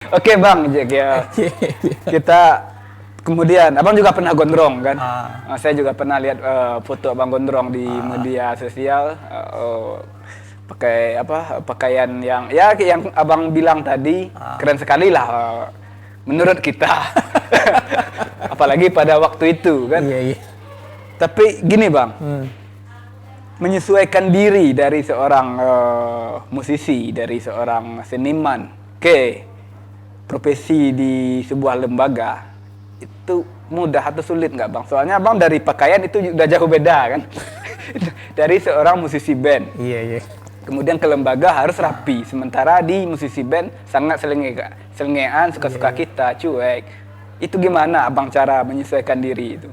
Oke Bang, Jack ya. Kita kemudian Abang juga pernah gondrong kan? Saya juga pernah lihat foto Abang gondrong di media sosial. Pakai apa? Pakaian yang ya yang Abang bilang tadi keren sekali lah menurut kita. Apalagi pada waktu itu kan. Iya. Tapi gini Bang. Menyesuaikan diri dari seorang musisi, dari seorang seniman ke profesi di sebuah lembaga itu mudah atau sulit nggak Bang? Soalnya Bang dari pakaian itu udah jauh beda kan. Dari seorang musisi band. Iya. Kemudian ke lembaga harus rapi. Sementara di musisi band sangat selengean, suka-suka kita, cuek. Itu gimana Abang cara menyesuaikan diri itu?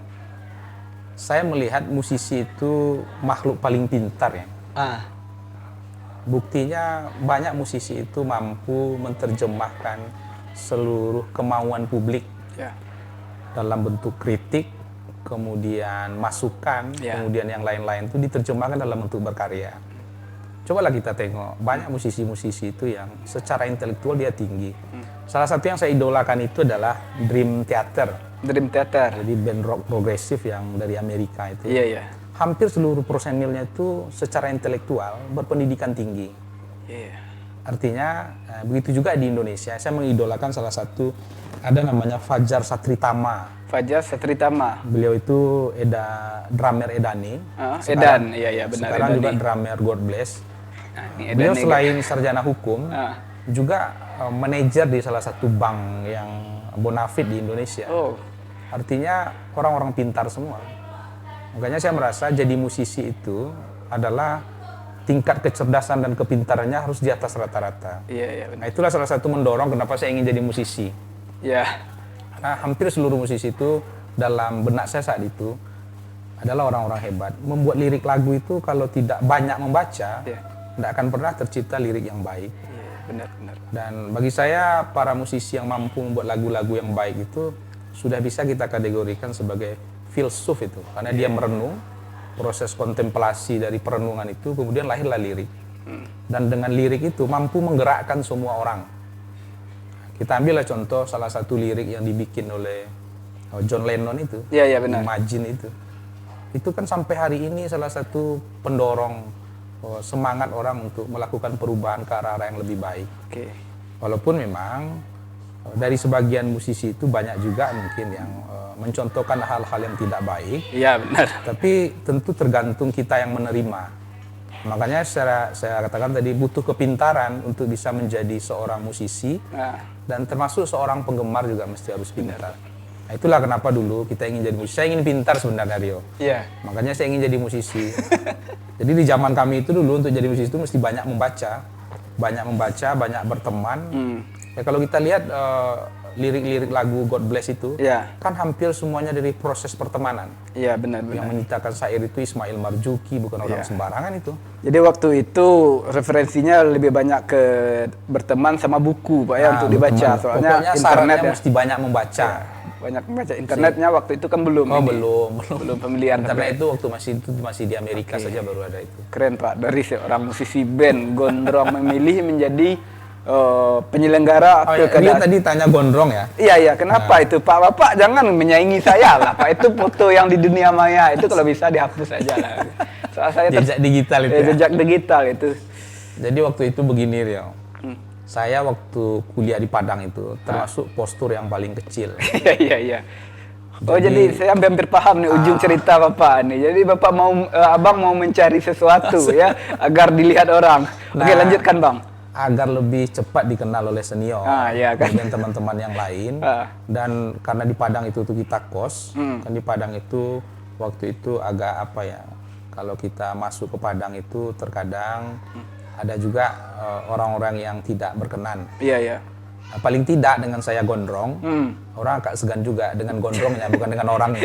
Saya melihat musisi itu makhluk paling pintar ya. Buktinya banyak musisi itu mampu menerjemahkan seluruh kemauan publik dalam bentuk kritik, kemudian masukan, kemudian yang lain-lain itu diterjemahkan dalam bentuk berkarya. Cobalah kita tengok, banyak musisi-musisi itu yang secara intelektual dia tinggi. Salah satu yang saya idolakan itu adalah Dream Theater. Dream Theater. Jadi band rock progresif yang dari Amerika itu. Iya. Hampir seluruh personilnya itu secara intelektual berpendidikan tinggi. Iya. Artinya begitu juga di Indonesia. Saya mengidolakan salah satu, ada namanya Fajar Satritama. Fajar Satritama. Beliau itu drummer Edani. Edan, iya benar. Sekarang Edani. juga drummer God Bless. Ini Beliau Edani, selain sarjana hukum, juga manajer di salah satu bank yang bonafit di Indonesia. Artinya orang-orang pintar semua. Makanya saya merasa jadi musisi itu adalah tingkat kecerdasan dan kepintarannya harus di atas rata-rata. Iya benar. Nah, itulah salah satu mendorong kenapa saya ingin jadi musisi. Iya. Nah, hampir seluruh musisi itu dalam benak saya saat itu adalah orang-orang hebat. Membuat lirik lagu itu kalau tidak banyak membaca, tidak akan pernah tercipta lirik yang baik. Iya, benar. Dan bagi saya para musisi yang mampu membuat lagu-lagu yang baik itu sudah bisa kita kategorikan sebagai filsuf itu, karena dia merenung, proses kontemplasi dari perenungan itu kemudian lahirlah lirik. Dan dengan lirik itu mampu menggerakkan semua orang. Kita ambillah contoh salah satu lirik yang dibikin oleh John Lennon itu. Iya benar. Imagine itu. Itu kan sampai hari ini salah satu pendorong semangat orang untuk melakukan perubahan ke arah-arah yang lebih baik. Walaupun memang dari sebagian musisi itu banyak juga mungkin yang mencontohkan hal-hal yang tidak baik. Iya benar. Tapi tentu tergantung kita yang menerima. Makanya saya katakan tadi butuh kepintaran untuk bisa menjadi seorang musisi dan termasuk seorang penggemar juga mesti harus pintar. Nah, itulah kenapa dulu kita ingin jadi musisi. Saya ingin pintar sebenarnya Rio. Iya. Makanya saya ingin jadi musisi. Jadi di zaman kami itu dulu untuk jadi musisi itu mesti banyak membaca, banyak berteman. Ya kalau kita lihat lirik-lirik lagu God Bless itu, kan hampir semuanya dari proses pertemanan. Iya benar. Yang menciptakan syair itu Ismail Marzuki, bukan orang sembarangan itu. Jadi waktu itu referensinya lebih banyak ke berteman sama buku Pak ya untuk dibaca. Soalnya pokoknya internet mesti banyak membaca. Banyak membaca. Internetnya waktu itu kan belum. Belum pemilihan. Internet itu waktu masih di Amerika saja baru ada itu. Keren Pak, dari seorang musisi band gondrong memilih menjadi penyelenggara pilkada. Tadi tanya gondrong ya? Iya, kenapa itu Pak? Bapak jangan menyaingi saya lah Pak, itu foto yang di dunia maya, itu kalau bisa dihapus aja lah. Soal saya jejak digital itu jejak digital itu. Jadi waktu itu begini Rio, saya waktu kuliah di Padang itu termasuk postur yang paling kecil. Iya. Jadi saya hampir paham nih ujung cerita Bapak nih. Jadi Bapak Abang mau mencari sesuatu ya agar dilihat orang. Oke, lanjutkan Bang. Agar lebih cepat dikenal oleh senior dan teman-teman yang lain. Dan karena di Padang itu kita kos, kan di Padang itu waktu itu agak apa ya, kalau kita masuk ke Padang itu terkadang ada juga orang-orang yang tidak berkenan. Iya. Nah, paling tidak dengan saya gondrong, orang agak segan juga dengan gondrongnya, bukan dengan orangnya.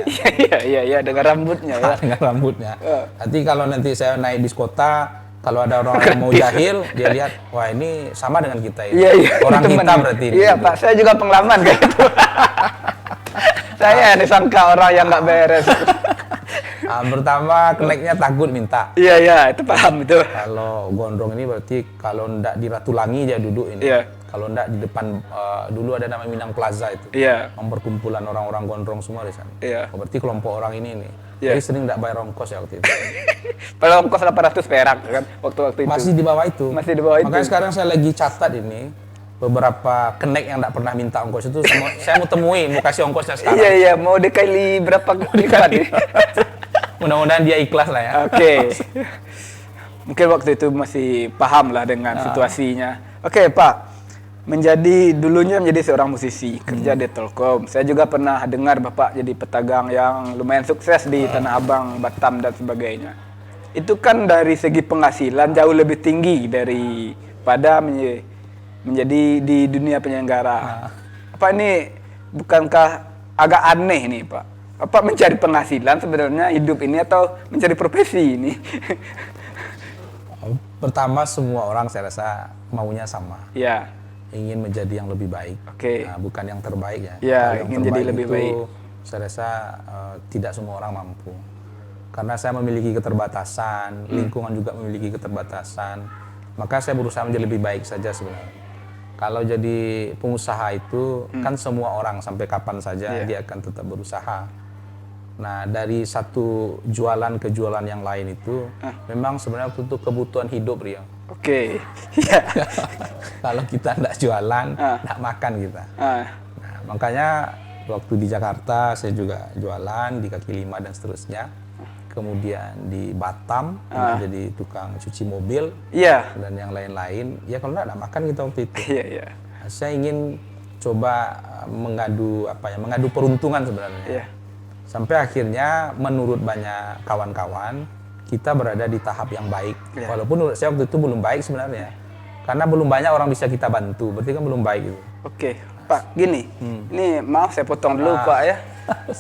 Iya, dengan rambutnya ya. Dengan rambutnya. Nanti kalau nanti saya naik bis kota, kalau ada orang yang mau jahil, dia lihat, wah ini sama dengan kita ini. Iya, orang kita berarti ini. Iya Pak, saya juga pengalaman kayak itu. Saya disangka orang yang nggak beres. Pertama, keneknya takut minta. Iya, itu paham itu. Kalau gondrong ini berarti kalau ndak di Ratulangi dia duduk ini. Kalau enggak di depan dulu ada nama Minang Plaza itu. Iya. Perkumpulan orang-orang gondrong semua di sana. Iya. Oh, berarti kelompok orang ini nih. Iya. Jadi sering enggak bayar ongkos ya waktu itu. Padahal ongkos 800 perak kan waktu itu. Masih di bawah itu. Masih di bawah itu. Makanya sekarang saya lagi catat ini beberapa kenek yang enggak pernah minta ongkos itu saya mau temui, mau kasih ongkosnya sekarang. Iya, mau dikali berapa kali. Mudah-mudahan dia ikhlas lah ya. Oke. Mungkin waktu itu masih paham lah dengan situasinya. Oke, Pak. Dulunya menjadi seorang musisi, kerja di Telkom. Saya juga pernah dengar Bapak jadi pedagang yang lumayan sukses di Tanah Abang, Batam dan sebagainya. Itu kan dari segi penghasilan jauh lebih tinggi daripada menjadi di dunia penyelenggara. Apa ini bukankah agak aneh nih, Pak? Apa mencari penghasilan sebenarnya hidup ini atau mencari profesi ini? Pertama, semua orang saya rasa maunya sama. Ya. Ingin menjadi yang lebih baik. Oke. Nah, bukan yang terbaik ya. Ya, yang ingin jadi lebih itu, baik. Saya rasa tidak semua orang mampu. Karena saya memiliki keterbatasan, lingkungan juga memiliki keterbatasan. Maka saya berusaha menjadi lebih baik saja sebenarnya. Kalau jadi pengusaha itu kan semua orang sampai kapan saja dia akan tetap berusaha. Nah, dari satu jualan ke jualan yang lain itu memang sebenarnya untuk kebutuhan hidup, Rio. Oke. Iya. Kalau kita nggak jualan, nggak makan kita. Nah, makanya waktu di Jakarta saya juga jualan di kaki lima dan seterusnya. Kemudian di Batam jadi tukang cuci mobil dan yang lain-lain. Ya kalau nggak makan kita waktu itu. Iya, iya. Nah, saya ingin coba mengadu peruntungan sebenarnya. Iya. Sampai akhirnya menurut banyak kawan-kawan kita berada di tahap yang baik. Walaupun menurut saya waktu itu belum baik sebenarnya. Karena belum banyak orang bisa kita bantu, berarti kan belum baik gitu. Oke, Pak, gini. Ini maaf saya potong dulu, Pak ya.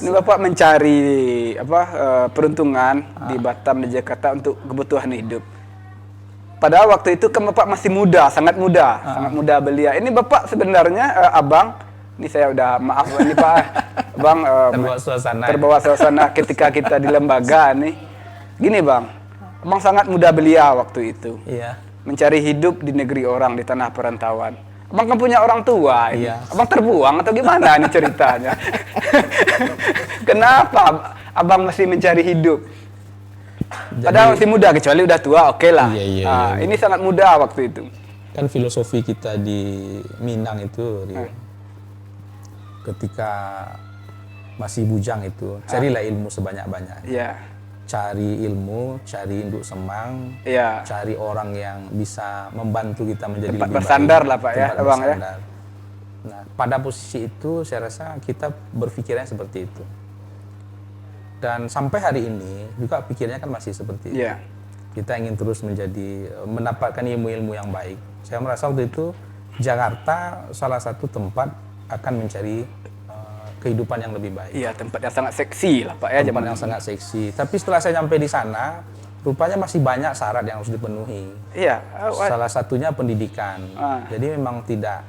Ini Bapak mencari peruntungan di Batam di Jakarta untuk kebutuhan hidup. Padahal waktu itu kan Bapak masih muda, sangat muda belia. Ini Bapak sebenarnya Abang, ini saya udah maaf ini Pak. Abang terbawa suasana ketika kita di lembaga nih. Gini Bang, Abang sangat muda belia waktu itu. Iya. Mencari hidup di negeri orang, di tanah perantauan. Abang kan punya orang tua ini. Iya. Abang terbuang atau gimana ini ceritanya? Kenapa Abang masih mencari hidup? Padahal masih muda, kecuali udah tua, oke lah. Iya. Ini sangat muda waktu itu. Kan filosofi kita di Minang itu, Rio. Ketika masih bujang itu, carilah ilmu sebanyak-banyaknya. Iya. Cari ilmu, cari induk semang, cari orang yang bisa membantu kita menjadi tempat lebih bersandar baik. Lah Pak ya, Abang ya. Nah, pada posisi itu saya rasa kita berpikirnya seperti itu. Dan sampai hari ini juga pikirnya kan masih seperti itu. Kita ingin terus mendapatkan ilmu-ilmu yang baik. Saya merasa waktu itu Jakarta salah satu tempat akan mencari kehidupan yang lebih baik. Iya, tempat yang sangat seksi lah Pak ya. Tempat yang sangat seksi. Tapi setelah saya nyampe di sana, rupanya masih banyak syarat yang harus dipenuhi. Iya. Salah satunya pendidikan. Jadi memang tidak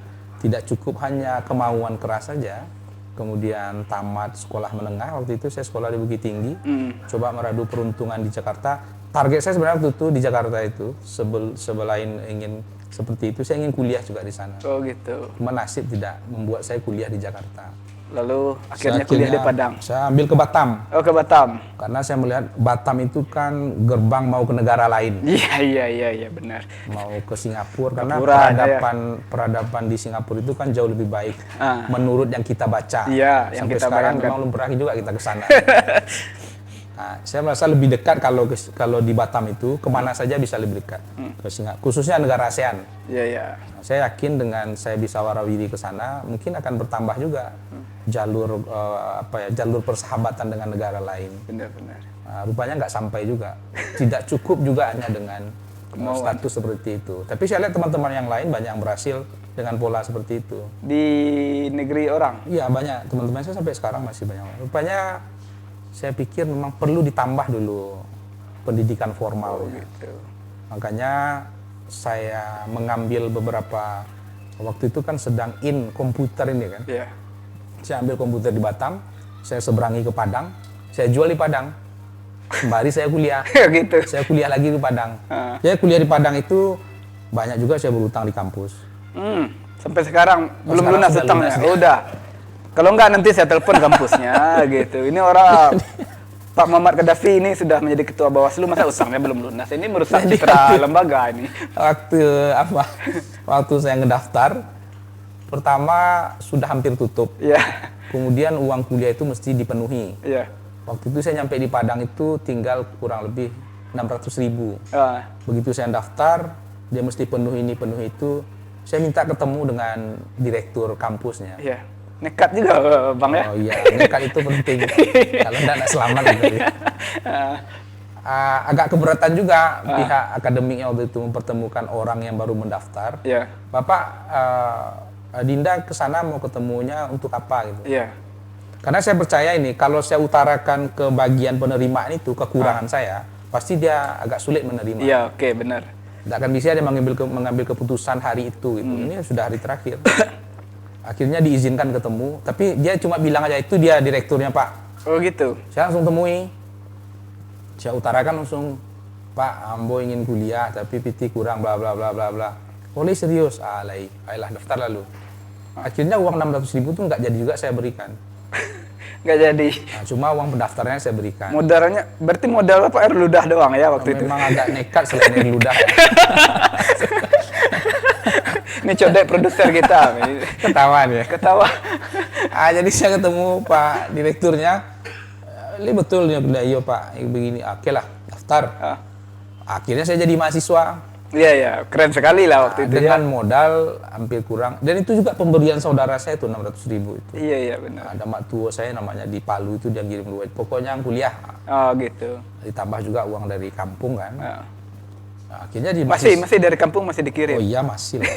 cukup hanya kemauan keras saja. Kemudian tamat sekolah menengah, waktu itu saya sekolah di Bukit Tinggi. Coba meradu peruntungan di Jakarta. Target saya sebenarnya waktu itu di Jakarta itu, sebelain ingin seperti itu, saya ingin kuliah juga di sana. Oh gitu. Cuma nasib tidak membuat saya kuliah di Jakarta. Lalu akhirnya kuliah di Padang. Saya ambil ke Batam. Oh, ke Batam. Karena saya melihat Batam itu kan gerbang mau ke negara lain. Iya, benar. Mau ke Singapura karena peradaban di Singapura itu kan jauh lebih baik menurut yang kita baca. Iya, yang sampai kita sekarang bayangkan. memang belum pernah juga kita ke sana. Nah, saya merasa lebih dekat kalau di Batam itu kemana saja bisa lebih dekat ke Singapura, khususnya negara ASEAN. Iya. Nah, saya yakin dengan saya bisa warawiri ke sana mungkin akan bertambah juga jalur persahabatan dengan negara lain. Benar. Nah, rupanya nggak sampai juga. Tidak cukup juga hanya dengan status seperti itu. Tapi saya lihat teman-teman yang lain banyak yang berhasil dengan pola seperti itu. Di negeri orang? Iya, banyak. Teman-teman saya sampai sekarang masih banyak. Rupanya saya pikir memang perlu ditambah dulu pendidikan formal. Gitu. Makanya saya mengambil beberapa, waktu itu kan sedang komputer ini kan. Iya. Saya ambil komputer di Batam, saya seberangi ke Padang, saya jual di Padang. Kembali saya kuliah. Gitu. Saya kuliah lagi di Padang. Saya kuliah di Padang itu banyak juga saya berutang di kampus. Sampai sekarang belum sekarang lunas sudah utangnya. lunas, Oh, udah. Kalau enggak nanti saya telepon kampusnya gitu. Ini orang Pak Muhammad Gaddafi ini sudah menjadi ketua Bawaslu, masa utangnya belum lunas. Ini merusak citra lembaga ini. Waktu saya ngedaftar, pertama sudah hampir tutup. Iya. Kemudian uang kuliah itu mesti dipenuhi. Iya. Waktu itu saya nyampe di Padang itu tinggal kurang lebih 600.000. Begitu saya daftar, dia mesti penuhi ini, penuhi itu. Saya minta ketemu dengan direktur kampusnya. Iya. Nekat juga Bang ya? Oh iya, nekat itu penting. Kalau enggak selamat gitu ya. Agak keberatan juga pihak akademiknya waktu itu mempertemukan orang yang baru mendaftar. Iya. Bapak, Dinda ke sana mau ketemunya untuk apa gitu. Iya. Karena saya percaya ini, kalau saya utarakan ke bagian penerimaan itu, kekurangan saya, pasti dia agak sulit menerima. Iya, oke, benar. Tidak akan bisa dia mengambil keputusan hari itu gitu. Ini sudah hari terakhir. Akhirnya diizinkan ketemu, tapi dia cuma bilang aja itu dia direkturnya Pak. Oh gitu. Saya langsung temui. Saya utarakan langsung, Pak, Ambo ingin kuliah tapi PT kurang bla bla bla bla bla. Boleh serius? Ayolah daftar lalu. Akhirnya uang 600.000 itu nggak jadi juga saya berikan. Nggak jadi. Nah, cuma uang pendaftarannya saya berikan. Modalnya, berarti modal apa air ludah doang ya waktu itu? Memang agak nekat selain air ludah. Ini codek produser kita. Ketawa nih. Ketawa. Jadi saya ketemu Pak Direkturnya. Ini betul dia bilang, iya Pak, begini. Oke lah, daftar. Akhirnya saya jadi mahasiswa. Iya, iya. Keren sekali lah waktu itu. Dengan modal hampir kurang. Dan itu juga pemberian saudara saya itu 600.000 itu. Iya, iya benar. Ada mak tua saya namanya di Palu itu dia kirim duit. Pokoknya kuliah. Oh gitu. Ditambah juga uang dari kampung kan. Nah, akhirnya di masih dari kampung masih dikirim. Oh iya masih lah.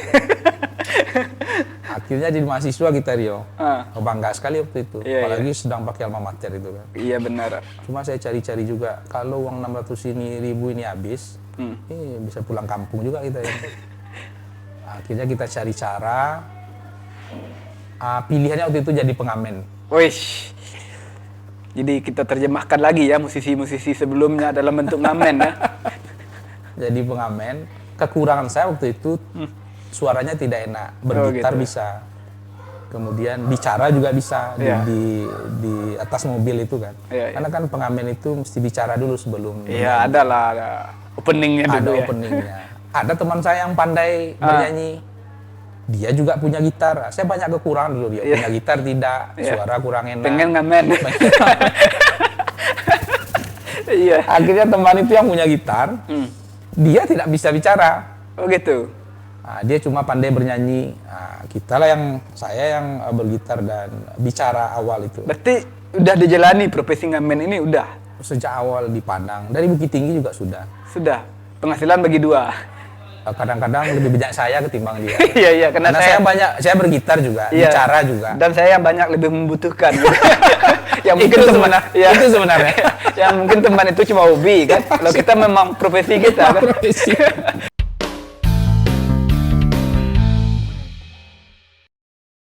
Akhirnya jadi mahasiswa kita Rio. Bangga sekali waktu itu. Iya, apalagi sedang pakai alma mater itu kan. Iya benar. Cuma saya cari-cari juga kalau uang 600.000 ini habis, bisa pulang kampung juga kita ya. Akhirnya kita cari cara. Pilihannya waktu itu jadi pengamen. Wih. Jadi kita terjemahkan lagi ya musisi-musisi sebelumnya dalam bentuk ngamen ya. Jadi pengamen. Kekurangan saya waktu itu suaranya tidak enak. Bergitar gitu. bisa. Kemudian bicara juga bisa di atas mobil itu kan. Karena kan pengamen itu mesti bicara dulu sebelum. Iya, ada openingnya dulu. Ada openingnya. Ada teman saya yang pandai bernyanyi. Dia juga punya gitar. Saya banyak kekurangan dulu dia. Punya gitar tidak, suara kurang enak. Pengen ngamen. Iya. Akhirnya teman itu yang punya gitar, dia tidak bisa bicara. Oh gitu. Nah, dia cuma pandai bernyanyi. Nah, saya yang bergitar dan bicara awal itu. Berarti udah dijalani profesi ngamen ini udah? Sejak awal di Padang. Dari Bukit Tinggi juga sudah. Sudah. Penghasilan bagi dua. Kadang-kadang lebih banyak saya ketimbang dia. Iya, iya. Karena saya bergitar juga, bicara juga. Dan saya yang banyak lebih membutuhkan. Yang mungkin itu sebenarnya. Yang mungkin teman itu cuma hobi kan. Kalau kita memang profesi kita kan.